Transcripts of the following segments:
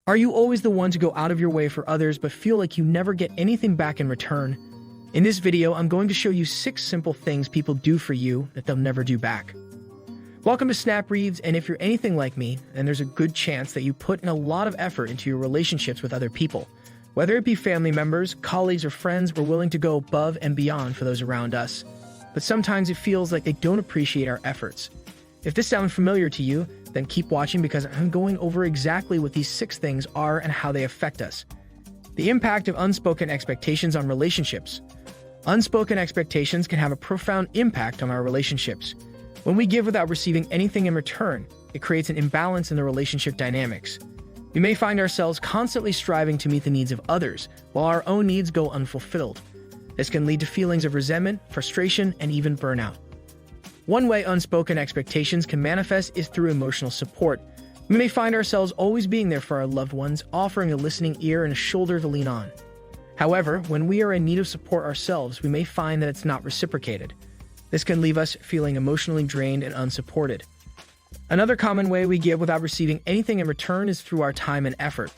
Are you always the one to go out of your way for others but feel like you never get anything back in return? In this video, I'm going to show you 6 simple things people do for you that they'll never do back. Welcome to Snap Reads, and if you're anything like me, then there's a good chance that you put in a lot of effort into your relationships with other people. Whether it be family members, colleagues, or friends, we're willing to go above and beyond for those around us. But sometimes it feels like they don't appreciate our efforts. If this sounds familiar to you, then keep watching because I'm going over exactly what these 6 things are and how they affect us. The impact of unspoken expectations on relationships. Unspoken expectations can have a profound impact on our relationships. When we give without receiving anything in return, it creates an imbalance in the relationship dynamics. We may find ourselves constantly striving to meet the needs of others, while our own needs go unfulfilled. This can lead to feelings of resentment, frustration, and even burnout. One way unspoken expectations can manifest is through emotional support. We may find ourselves always being there for our loved ones, offering a listening ear and a shoulder to lean on. However, when we are in need of support ourselves, we may find that it's not reciprocated. This can leave us feeling emotionally drained and unsupported. Another common way we give without receiving anything in return is through our time and effort.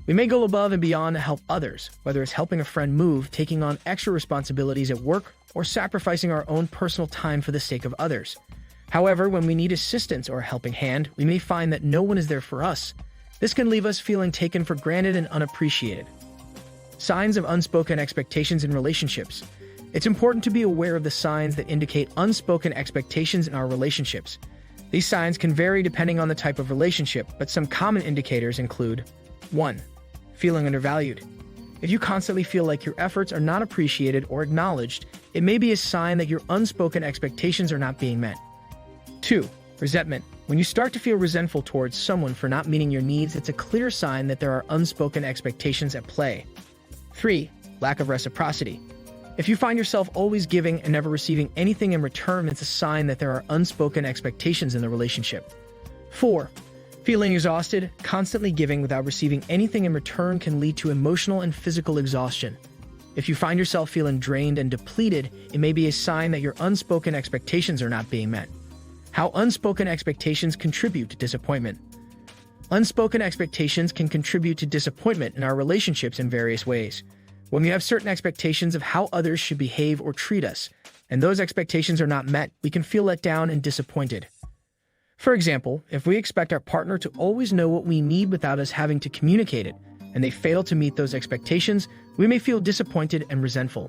We may go above and beyond to help others, whether it's helping a friend move, taking on extra responsibilities at work, or sacrificing our own personal time for the sake of others. However, when we need assistance or a helping hand, we may find that no one is there for us. This can leave us feeling taken for granted and unappreciated. Signs of unspoken expectations in relationships. It's important to be aware of the signs that indicate unspoken expectations in our relationships. These signs can vary depending on the type of relationship, but some common indicators include 1. Feeling undervalued. If you constantly feel like your efforts are not appreciated or acknowledged, it may be a sign that your unspoken expectations are not being met. 2. Resentment. When you start to feel resentful towards someone for not meeting your needs, it's a clear sign that there are unspoken expectations at play. 3. Lack of reciprocity. If you find yourself always giving and never receiving anything in return, it's a sign that there are unspoken expectations in the relationship. 4. Feeling exhausted. Constantly giving without receiving anything in return can lead to emotional and physical exhaustion. If you find yourself feeling drained and depleted, it may be a sign that your unspoken expectations are not being met. How unspoken expectations contribute to disappointment. Unspoken expectations can contribute to disappointment in our relationships in various ways. When we have certain expectations of how others should behave or treat us, and those expectations are not met, we can feel let down and disappointed. For example, if we expect our partner to always know what we need without us having to communicate it, and they fail to meet those expectations, we may feel disappointed and resentful.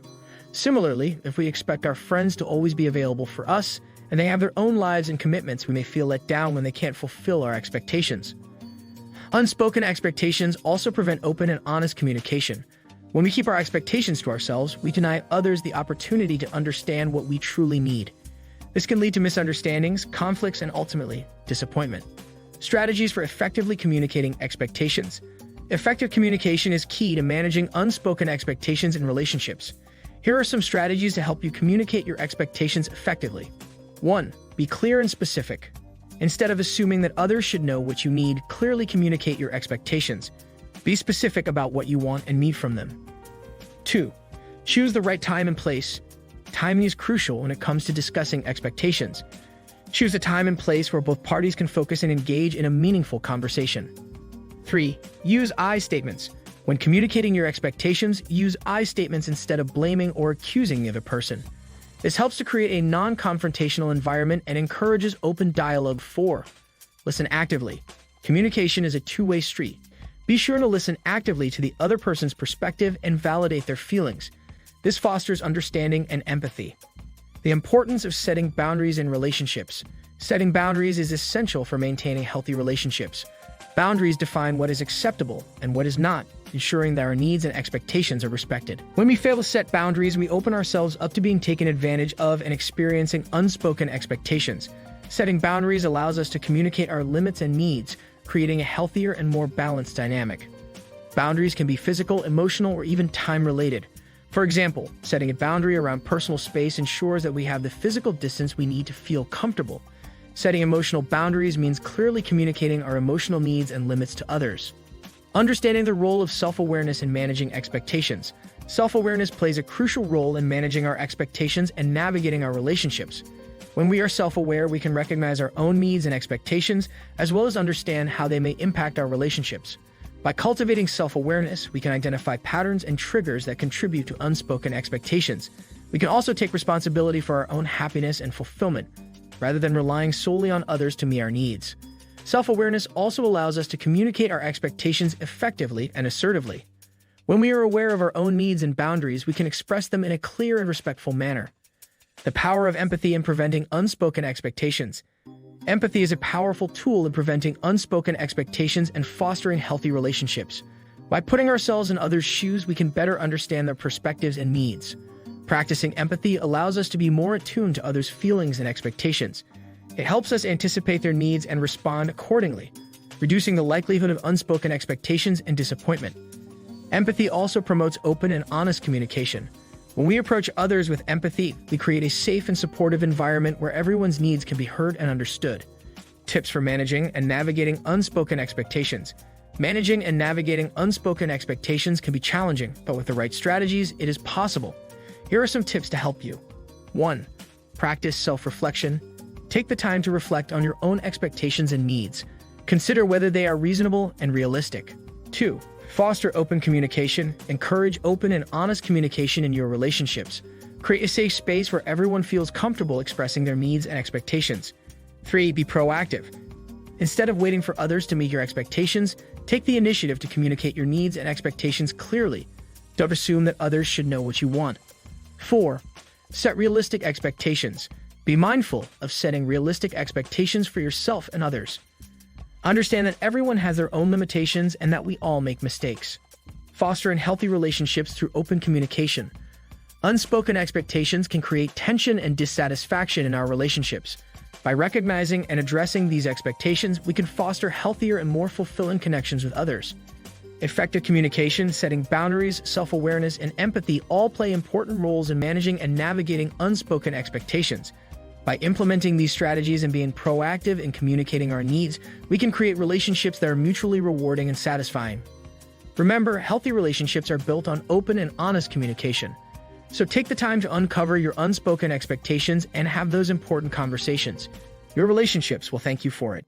Similarly, if we expect our friends to always be available for us, and they have their own lives and commitments, we may feel let down when they can't fulfill our expectations. Unspoken expectations also prevent open and honest communication. When we keep our expectations to ourselves, we deny others the opportunity to understand what we truly need. This can lead to misunderstandings, conflicts, and ultimately, disappointment. Strategies for effectively communicating expectations. Effective communication is key to managing unspoken expectations in relationships. Here are some strategies to help you communicate your expectations effectively. 1. Be clear and specific. Instead of assuming that others should know what you need, clearly communicate your expectations. Be specific about what you want and need from them. 2. Choose the right time and place. Timing is crucial when it comes to discussing expectations. Choose a time and place where both parties can focus and engage in a meaningful conversation. 3. Use I statements. When communicating your expectations, use I statements instead of blaming or accusing the other person. This helps to create a non-confrontational environment and encourages open dialogue. 4. Listen actively. Communication is a two-way street. Be sure to listen actively to the other person's perspective and validate their feelings. This fosters understanding and empathy. The importance of setting boundaries in relationships. Setting boundaries is essential for maintaining healthy relationships. Boundaries define what is acceptable and what is not, ensuring that our needs and expectations are respected. When we fail to set boundaries, we open ourselves up to being taken advantage of and experiencing unspoken expectations. Setting boundaries allows us to communicate our limits and needs, creating a healthier and more balanced dynamic. Boundaries can be physical, emotional, or even time-related. For example, setting a boundary around personal space ensures that we have the physical distance we need to feel comfortable. Setting emotional boundaries means clearly communicating our emotional needs and limits to others. Understanding the role of self-awareness in managing expectations. Self-awareness plays a crucial role in managing our expectations and navigating our relationships. When we are self-aware, we can recognize our own needs and expectations, as well as understand how they may impact our relationships. By cultivating self-awareness, we can identify patterns and triggers that contribute to unspoken expectations. We can also take responsibility for our own happiness and fulfillment, rather than relying solely on others to meet our needs. Self-awareness also allows us to communicate our expectations effectively and assertively. When we are aware of our own needs and boundaries, we can express them in a clear and respectful manner. The power of empathy in preventing unspoken expectations. Empathy is a powerful tool in preventing unspoken expectations and fostering healthy relationships. By putting ourselves in others' shoes, we can better understand their perspectives and needs. Practicing empathy allows us to be more attuned to others' feelings and expectations. It helps us anticipate their needs and respond accordingly, reducing the likelihood of unspoken expectations and disappointment. Empathy also promotes open and honest communication. When we approach others with empathy, we create a safe and supportive environment where everyone's needs can be heard and understood. Tips for managing and navigating unspoken expectations. Managing and navigating unspoken expectations can be challenging, but with the right strategies, it is possible. Here are some tips to help you. 1. Practice self-reflection. Take the time to reflect on your own expectations and needs. Consider whether they are reasonable and realistic. 2. Foster open communication. Encourage open and honest communication in your relationships. Create a safe space where everyone feels comfortable expressing their needs and expectations. 3. Be proactive. Instead of waiting for others to meet your expectations, take the initiative to communicate your needs and expectations clearly. Don't assume that others should know what you want. 4. Set realistic expectations. Be mindful of setting realistic expectations for yourself and others. Understand that everyone has their own limitations and that we all make mistakes. Fostering healthy relationships through open communication. Unspoken expectations can create tension and dissatisfaction in our relationships. By recognizing and addressing these expectations, we can foster healthier and more fulfilling connections with others. Effective communication, setting boundaries, self-awareness, and empathy all play important roles in managing and navigating unspoken expectations. By implementing these strategies and being proactive in communicating our needs, we can create relationships that are mutually rewarding and satisfying. Remember, healthy relationships are built on open and honest communication. So take the time to uncover your unspoken expectations and have those important conversations. Your relationships will thank you for it.